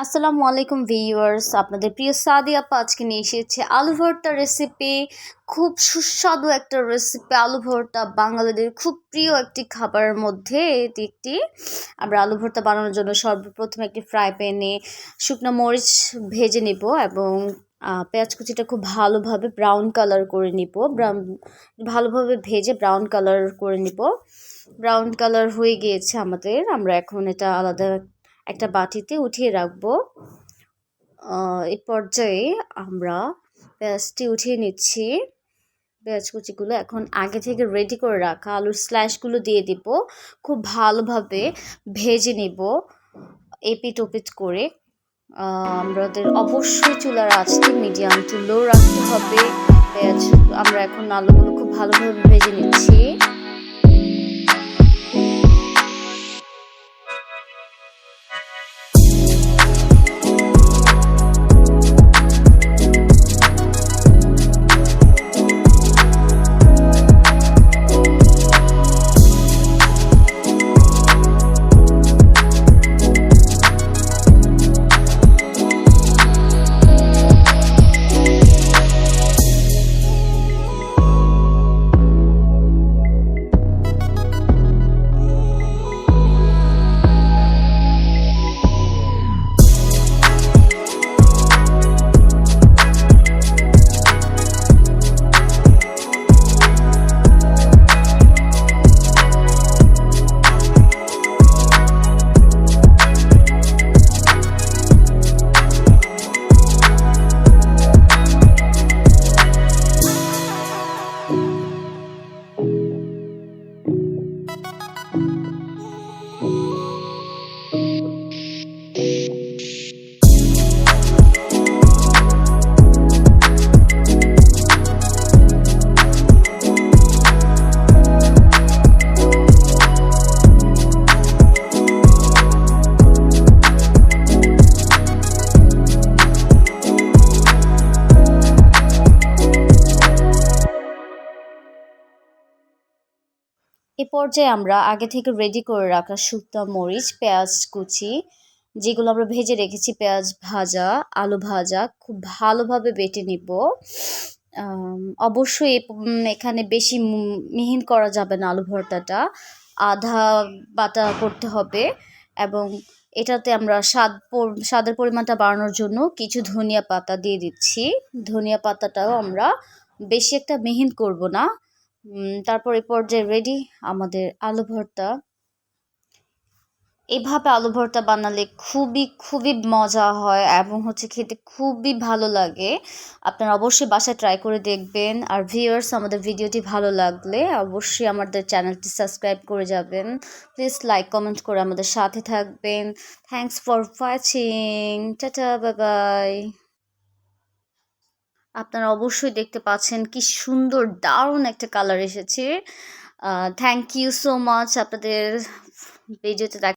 আসসালামু আলাইকুম ভিউয়ার্স, আপনাদের প্রিয় সাদি আপা আজকে নিয়ে এসেছে আলু ভর্তা রেসিপি। খুব সুস্বাদু একটা রেসিপি। আলু ভর্তা বাঙালিদের খুব প্রিয় একটি খাবারের মধ্যে এটি একটি। আমরা আলু ভর্তা বানানোর জন্য সর্বপ্রথম একটি ফ্রাই প্যানে শুকনো মরিচ ভেজে নিব এবং পেঁয়াজ কুচিটা খুব ভালোভাবে ব্রাউন কালার করে নিব। ভালোভাবে ভেজে ব্রাউন কালার করে নিব। ব্রাউন কালার হয়ে গিয়েছে আমাদের। আমরা এখন এটা আলাদা একটা বাটিতে উঠিয়ে রাখবো। এই পর্যায়ে আমরা পেঁয়াজটি উঠিয়ে নিচ্ছি। পেঁয়াজ কুচিগুলো এখন আগে থেকে রেডি করে রাখা আলুর স্ল্যাশগুলো দিয়ে দিব। খুব ভালোভাবে ভেজে নিব এপিট ওপিট করে। আমাদের অবশ্যই চুলার আঁচটি মিডিয়াম টু লো রাখতে হবে। আমরা এখন আলুগুলো খুব ভালোভাবে ভেজে নিচ্ছি। এ পর্যায়ে আমরা আগে থেকে রেডি করে রাখা শুকনো মরিচ, পেঁয়াজ কুচি যেগুলো আমরা ভেজে রেখেছি, পেঁয়াজ ভাজা, আলু ভাজা খুব ভালোভাবে বেটে নিব। অবশ্যই এখানে বেশি মিহিন করা যাবে না আলু ভর্তাটা, আধা বাটা করতে হবে। এবং এটাতে আমরা স্বাদের পরিমাণটা বাড়ানোর জন্য কিছু ধনিয়া পাতা দিয়ে দিচ্ছি। ধনিয়া পাতাটাও আমরা বেশি একটা মিহিন করব না। তারপর এই পর্যায়ে রেডি আমাদের আলু ভর্তা। এভাবে আলু ভর্তা বানালে খুবই খুবই মজা হয় এবং খেতে খুবই ভালো লাগে। আপনারা অবশ্যই বাসায় ট্রাই করে দেখবেন। আর ভিউয়ার্স, আমাদের ভিডিওটি ভালো লাগলে অবশ্যই আমাদের চ্যানেলটি সাবস্ক্রাইব করে যাবেন। প্লিজ লাইক কমেন্ট করে আমাদের সাথে থাকবেন। Thanks for watching. Tata, bye bye. আপনারা অবশ্যই দেখতে পাচ্ছেন কি সুন্দর দারুণ একটা কালার এসেছে। থ্যাংক ইউ সো মাচ আপনাদের ভিডিওতে